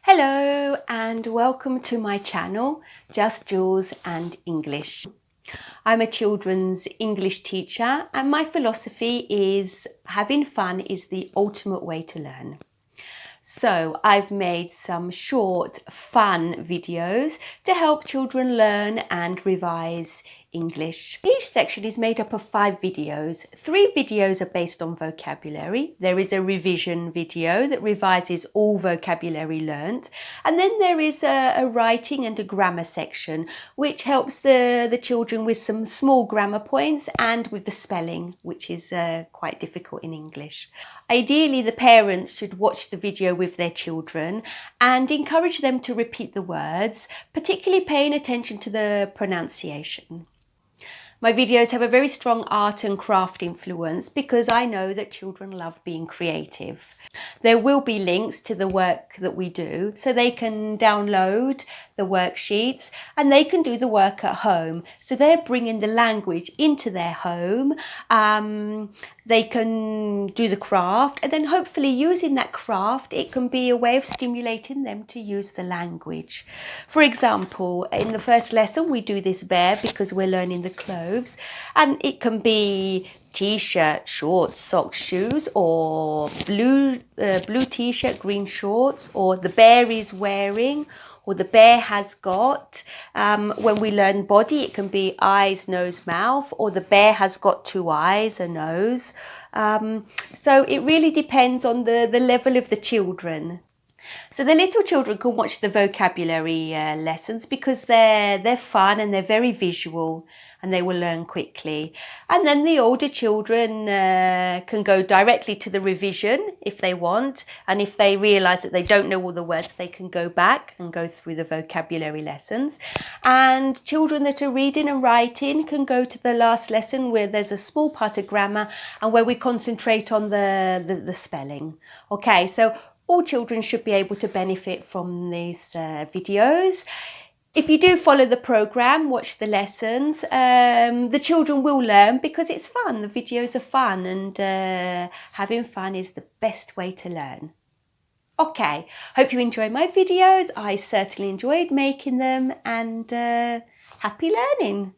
Hello and welcome to my channel, Just Jules and English. I'm a children's English teacher and my philosophy is having fun is the ultimate way to learn. So I've made some short, fun videos to help children learn and revise English. Each section is made up of 5 videos. 3 videos are based on vocabulary. There is a revision video that revises all vocabulary learnt. And then there is a writing and a grammar section, which helps the children with some small grammar points and with the spelling, which is quite difficult in English. Ideally, the parents should watch the video with their children and encourage them to repeat the words, particularly paying attention to the pronunciation. My videos have a very strong art and craft influence because I know that children love being creative. There will be links to the work that we do so they can download the worksheets and they can do the work at home. So they're bringing the language into their home. They can do the craft and then hopefully using that craft, it can be a way of stimulating them to use the language. For example, in the first lesson, we do this bear because we're learning the clothes, and it can be t-shirt, shorts, socks, shoes, or blue t-shirt, green shorts, or the bear is wearing, or the bear has got. When we learn body, it can be eyes, nose, mouth, or the bear has got 2 eyes, a nose. So it really depends on the level of the children. So the little children can watch the vocabulary lessons because they're fun and they're very visual and they will learn quickly. And then the older children can go directly to the revision if they want. And if they realise that they don't know all the words, they can go back and go through the vocabulary lessons. And children that are reading and writing can go to the last lesson where there's a small part of grammar and where we concentrate on the spelling. Okay, so all children should be able to benefit from these videos. If you do follow the program, watch the lessons, the children will learn because it's fun. The videos are fun and having fun is the best way to learn. Okay, hope you enjoy my videos. I certainly enjoyed making them and happy learning.